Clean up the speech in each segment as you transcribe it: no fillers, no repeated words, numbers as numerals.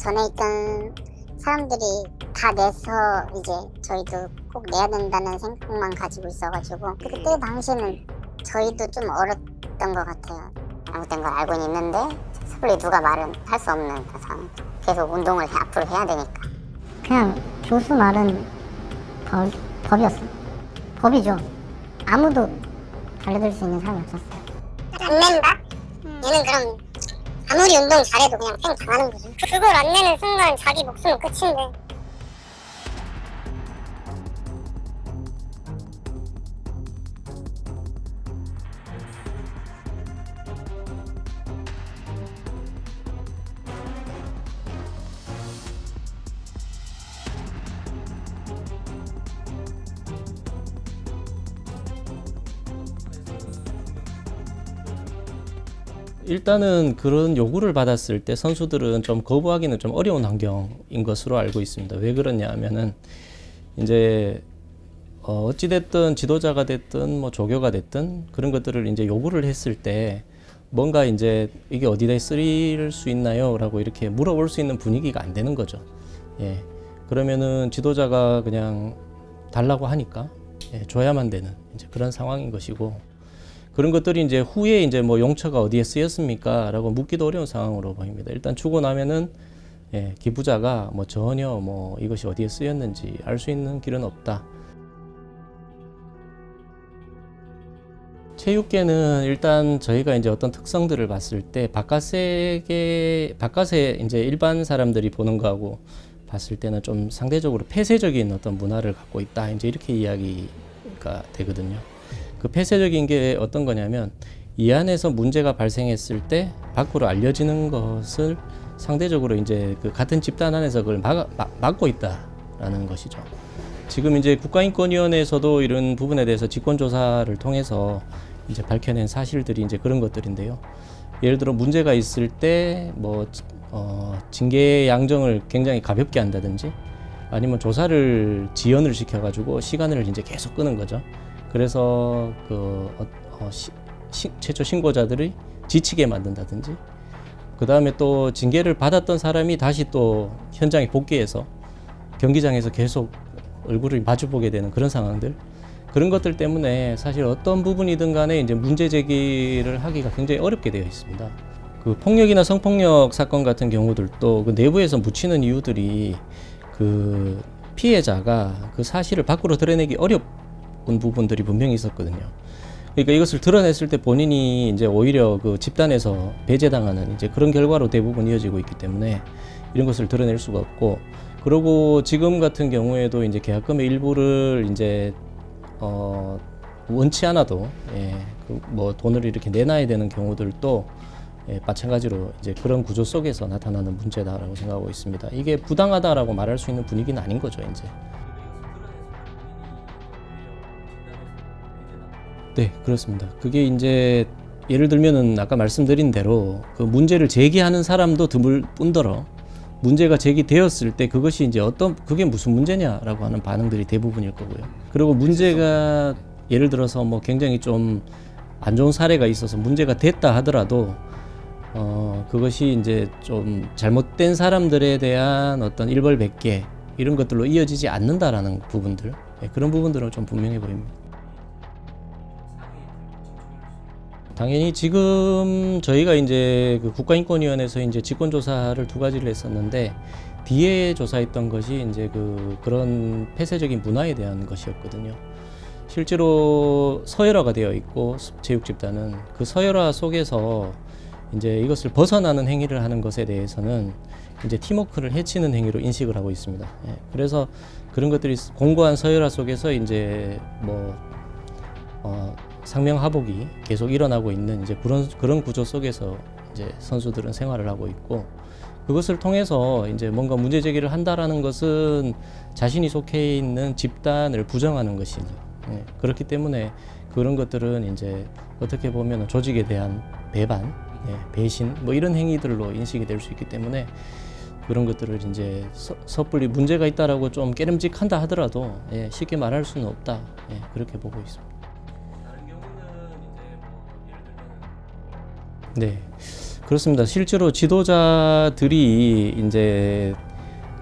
전에 있던 사람들이 다 내서 이제 저희도 꼭 내야 된다는 생각만 가지고 있어가지고 그때 당시에는 저희도 좀 어렸던 것 같아요. 잘못된 걸 알고는 있는데 섣불리 누가 말은 할 수 없는 상황. 계속 운동을 앞으로 해야 되니까. 그냥 교수 말은 법이었어. 법이죠. 아무도 달려들 수 있는 사람이 없었어요. 안 낸다? 얘는 그럼 아무리 운동 잘해도 그냥 팽 당하는 거죠. 그걸 안 내는 순간 자기 목숨은 끝인데. 일단은 그런 요구를 받았을 때 선수들은 좀 거부하기는 좀 어려운 환경인 것으로 알고 있습니다. 왜 그러냐 하면은 이제 어찌됐든 지도자가 됐든 뭐 조교가 됐든 그런 것들을 이제 요구를 했을 때 뭔가 이제 이게 어디다 쓰일 수 있나요? 라고 이렇게 물어볼 수 있는 분위기가 안 되는 거죠. 예. 그러면은 지도자가 그냥 달라고 하니까 줘야만 되는 이제 그런 상황인 것이고 그런 것들이 이제 후에 이제 뭐 용처가 어디에 쓰였습니까? 라고 묻기도 어려운 상황으로 보입니다. 일단 주고 나면은 기부자가 뭐 전혀 뭐 이것이 어디에 쓰였는지 알 수 있는 길은 없다. 체육계는 일단 저희가 이제 어떤 특성들을 봤을 때 바깥에 이제 일반 사람들이 보는 거하고 봤을 때는 좀 상대적으로 폐쇄적인 어떤 문화를 갖고 있다. 이제 이렇게 이야기가 되거든요. 그 폐쇄적인 게 어떤 거냐면 이 안에서 문제가 발생했을 때 밖으로 알려지는 것을 상대적으로 이제 그 같은 집단 안에서 그걸 막고 있다라는 것이죠. 지금 이제 국가인권위원회에서도 이런 부분에 대해서 직권조사를 통해서 이제 밝혀낸 사실들이 이제 그런 것들인데요. 예를 들어 문제가 있을 때 뭐 징계 양정을 굉장히 가볍게 한다든지 아니면 조사를 지연을 시켜가지고 시간을 이제 계속 끄는 거죠. 그래서 최초 신고자들이 지치게 만든다든지 그 다음에 또 징계를 받았던 사람이 다시 또 현장에 복귀해서 경기장에서 계속 얼굴을 마주보게 되는 그런 상황들 그런 것들 때문에 사실 어떤 부분이든 간에 이제 문제 제기를 하기가 굉장히 어렵게 되어 있습니다. 그 폭력이나 성폭력 사건 같은 경우들도 그 내부에서 묻히는 이유들이 그 피해자가 그 사실을 밖으로 드러내기 어렵 부분들이 분명히 있었거든요. 그러니까 이것을 드러냈을 때 본인이 이제 오히려 그 집단에서 배제당하는 이제 그런 결과로 대부분 이어지고 있기 때문에 이런 것을 드러낼 수가 없고 그리고 지금 같은 경우에도 이제 계약금의 일부를 이제 원치 않아도 뭐 돈을 이렇게 내놔야 되는 경우들도 마찬가지로 이제 그런 구조 속에서 나타나는 문제다라고 생각하고 있습니다. 이게 부당하다라고 말할 수 있는 분위기는 아닌 거죠, 이제. 네, 그렇습니다. 그게 이제 예를 들면은 아까 말씀드린 대로 그 문제를 제기하는 사람도 드물 뿐더러 문제가 제기되었을 때 그것이 이제 그게 무슨 문제냐라고 하는 반응들이 대부분일 거고요. 그리고 문제가 예를 들어서 뭐 굉장히 좀 안 좋은 사례가 있어서 문제가 됐다 하더라도 그것이 이제 좀 잘못된 사람들에 대한 어떤 일벌백계 이런 것들로 이어지지 않는다라는 부분들 그런 부분들은 좀 분명해 보입니다. 당연히 지금 저희가 이제 그 국가인권위원회에서 이제 직권조사를 2가지를 했었는데 뒤에 조사했던 것이 이제 그런 폐쇄적인 문화에 대한 것이었거든요. 실제로 서열화가 되어 있고 체육집단은 그 서열화 속에서 이제 이것을 벗어나는 행위를 하는 것에 대해서는 이제 팀워크를 해치는 행위로 인식을 하고 있습니다. 그래서 그런 것들이 공고한 서열화 속에서 이제 뭐 상명하복이 계속 일어나고 있는 이제 그런 구조 속에서 이제 선수들은 생활을 하고 있고 그것을 통해서 이제 뭔가 문제 제기를 한다라는 것은 자신이 속해 있는 집단을 부정하는 것이죠. 그렇기 때문에 그런 것들은 이제 어떻게 보면 조직에 대한 배반, 배신 뭐 이런 행위들로 인식이 될 수 있기 때문에 그런 것들을 이제 섣불리 문제가 있다라고 좀 깨름직한다 하더라도 쉽게 말할 수는 없다. 그렇게 보고 있습니다. 다른 경우는 이제 뭐 예를 들면 네. 그렇습니다. 실제로 지도자들이 이제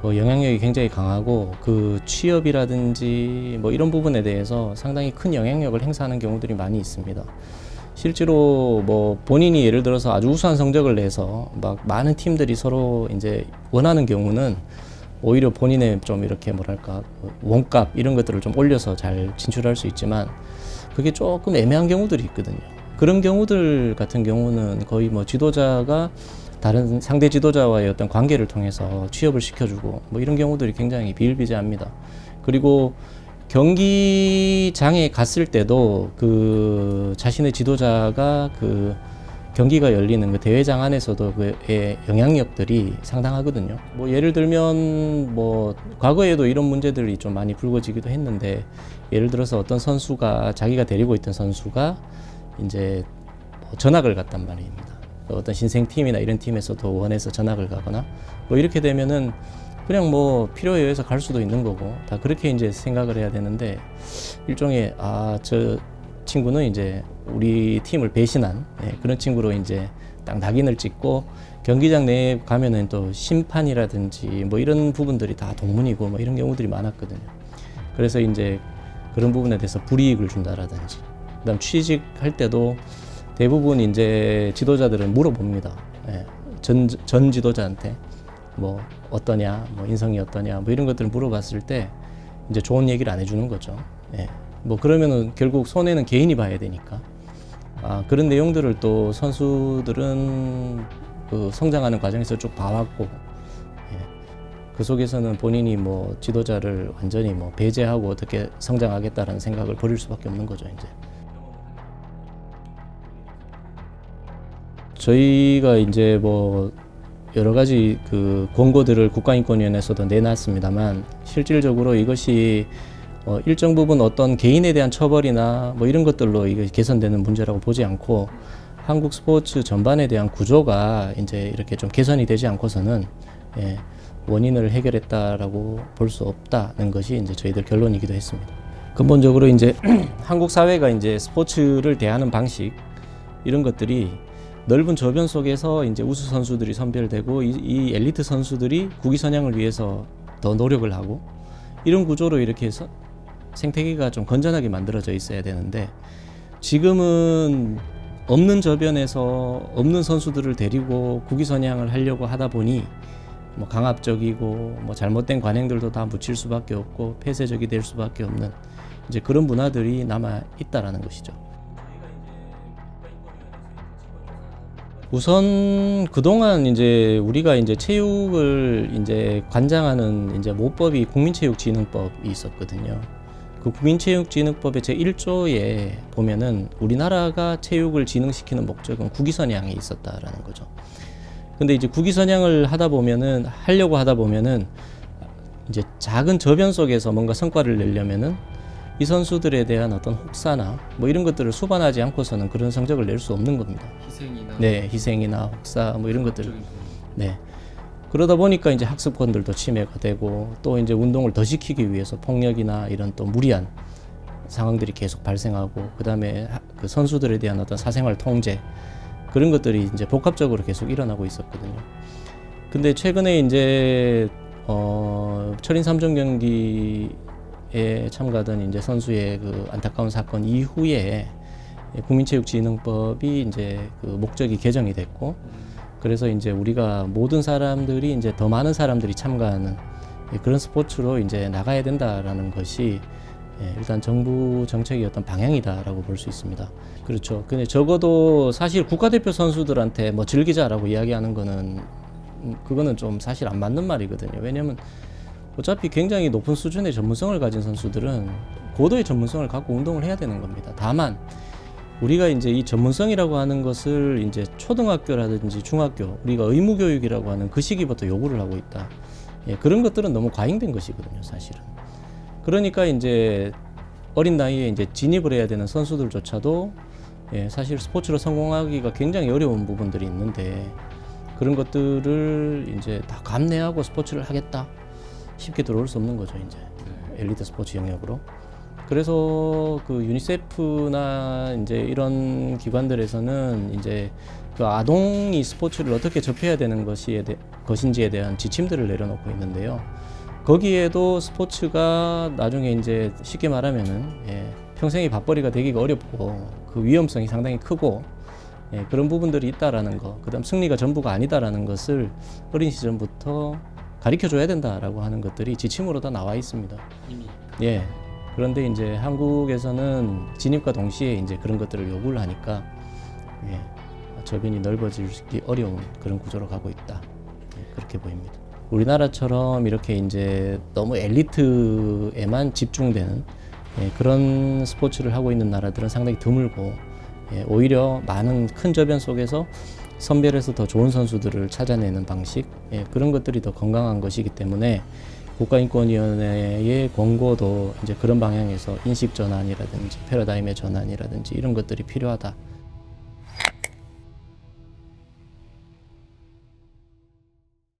영향력이 굉장히 강하고 그 취업이라든지 뭐 이런 부분에 대해서 상당히 큰 영향력을 행사하는 경우들이 많이 있습니다. 실제로 뭐 본인이 예를 들어서 아주 우수한 성적을 내서 막 많은 팀들이 서로 이제 원하는 경우는 오히려 본인의 좀 이렇게 뭐랄까 원값 이런 것들을 좀 올려서 잘 진출할 수 있지만 그게 조금 애매한 경우들이 있거든요. 그런 경우들 같은 경우는 거의 뭐 지도자가 다른 상대 지도자와의 어떤 관계를 통해서 취업을 시켜주고 뭐 이런 경우들이 굉장히 비일비재합니다. 그리고 경기장에 갔을 때도 그 자신의 지도자가 그 경기가 열리는 그 대회장 안에서도 그의 영향력들이 상당하거든요. 뭐 예를 들면 뭐 과거에도 이런 문제들이 좀 많이 불거지기도 했는데 예를 들어서 어떤 선수가 자기가 데리고 있던 선수가 이제 뭐 전학을 갔단 말입니다. 어떤 신생팀이나 이런 팀에서도 원해서 전학을 가거나 뭐 이렇게 되면은 그냥 뭐 필요에 의해서 갈 수도 있는 거고 다 그렇게 이제 생각을 해야 되는데 일종의 저 친구는 이제 우리 팀을 배신한 그런 친구로 이제 딱 낙인을 찍고 경기장 내에 가면은 또 심판이라든지 뭐 이런 부분들이 다 동문이고 뭐 이런 경우들이 많았거든요. 그래서 이제 그런 부분에 대해서 불이익을 준다라든지 그다음 취직할 때도 대부분 이제 지도자들은 물어봅니다. 전 지도자한테 뭐 어떠냐, 뭐 인성이 어떠냐, 뭐 이런 것들을 물어봤을 때 이제 좋은 얘기를 안 해주는 거죠. 뭐 그러면은 결국 손해는 개인이 봐야 되니까. 그런 내용들을 또 선수들은 그 성장하는 과정에서 쭉 봐왔고, 그 속에서는 본인이 뭐 지도자를 완전히 뭐 배제하고 어떻게 성장하겠다라는 생각을 버릴 수밖에 없는 거죠, 이제. 저희가 이제 뭐 여러 가지 그 권고들을 국가인권위원회에서도 내놨습니다만 실질적으로 이것이 일정 부분 어떤 개인에 대한 처벌이나 뭐 이런 것들로 이게 개선되는 문제라고 보지 않고 한국 스포츠 전반에 대한 구조가 이제 이렇게 좀 개선이 되지 않고서는 원인을 해결했다라고 볼 수 없다는 것이 이제 저희들 결론이기도 했습니다. 근본적으로 이제 한국 사회가 이제 스포츠를 대하는 방식 이런 것들이 넓은 저변 속에서 이제 우수 선수들이 선별되고 이 엘리트 선수들이 국위 선양을 위해서 더 노력을 하고 이런 구조로 이렇게 해서 생태계가 좀 건전하게 만들어져 있어야 되는데 지금은 없는 저변에서 없는 선수들을 데리고 국위 선양을 하려고 하다 보니 뭐 강압적이고 뭐 잘못된 관행들도 다 묻힐 수밖에 없고 폐쇄적이 될 수밖에 없는 이제 그런 문화들이 남아 있다라는 것이죠. 우선 그동안 이제 우리가 이제 체육을 이제 관장하는 이제 모법이 국민체육진흥법이 있었거든요. 그 국민체육진흥법의 제1조에 보면은 우리나라가 체육을 진흥시키는 목적은 국위선양에 있었다라는 거죠. 근데 이제 국위선양을 하려고 하다 보면은 이제 작은 저변 속에서 뭔가 성과를 내려면은 이 선수들에 대한 어떤 혹사나 뭐 이런 것들을 수반하지 않고서는 그런 성적을 낼 수 없는 겁니다. 희생이나 혹사 뭐 이런 것들. 그러다 보니까 이제 학습권들도 침해가 되고 또 이제 운동을 더 시키기 위해서 폭력이나 이런 또 무리한 상황들이 계속 발생하고 그다음에 그 선수들에 대한 어떤 사생활 통제 그런 것들이 이제 복합적으로 계속 일어나고 있었거든요. 근데 최근에 이제 철인 3종 경기에 참가하던 이제 선수의 그 안타까운 사건 이후에 국민체육진흥법이 이제 그 목적이 개정이 됐고 그래서 이제 우리가 모든 사람들이 이제 더 많은 사람들이 참가하는 그런 스포츠로 이제 나가야 된다라는 것이 일단 정부 정책의 어떤 방향이다라고 볼 수 있습니다. 그렇죠. 근데 적어도 사실 국가대표 선수들한테 뭐 즐기자라고 이야기하는 거는 그거는 좀 사실 안 맞는 말이거든요. 왜냐면 어차피 굉장히 높은 수준의 전문성을 가진 선수들은 고도의 전문성을 갖고 운동을 해야 되는 겁니다. 다만 우리가 이제 이 전문성이라고 하는 것을 이제 초등학교라든지 중학교 우리가 의무교육이라고 하는 그 시기부터 요구를 하고 있다. 그런 것들은 너무 과잉된 것이거든요, 사실은. 그러니까 이제 어린 나이에 이제 진입을 해야 되는 선수들조차도 사실 스포츠로 성공하기가 굉장히 어려운 부분들이 있는데 그런 것들을 이제 다 감내하고 스포츠를 하겠다 쉽게 들어올 수 없는 거죠, 이제 엘리트 스포츠 영역으로. 그래서 그 유니세프나 이제 이런 기관들에서는 이제 그 아동이 스포츠를 어떻게 접해야 되는 것인지에 대한 지침들을 내려놓고 있는데요. 거기에도 스포츠가 나중에 이제 쉽게 말하면은 평생이 밥벌이가 되기가 어렵고 그 위험성이 상당히 크고 그런 부분들이 있다라는 거, 그다음 승리가 전부가 아니다라는 것을 어린 시절부터 가르쳐 줘야 된다라고 하는 것들이 지침으로 다 나와 있습니다. 예. 그런데 이제 한국에서는 진입과 동시에 이제 그런 것들을 요구를 하니까 저변이 넓어지기 어려운 그런 구조로 가고 있다. 그렇게 보입니다. 우리나라처럼 이렇게 이제 너무 엘리트에만 집중되는 그런 스포츠를 하고 있는 나라들은 상당히 드물고 오히려 많은 큰 저변 속에서 선별해서 더 좋은 선수들을 찾아내는 방식 그런 것들이 더 건강한 것이기 때문에 국가인권위원회의 권고도 이제 그런 방향에서 인식 전환이라든지 패러다임의 전환이라든지 이런 것들이 필요하다.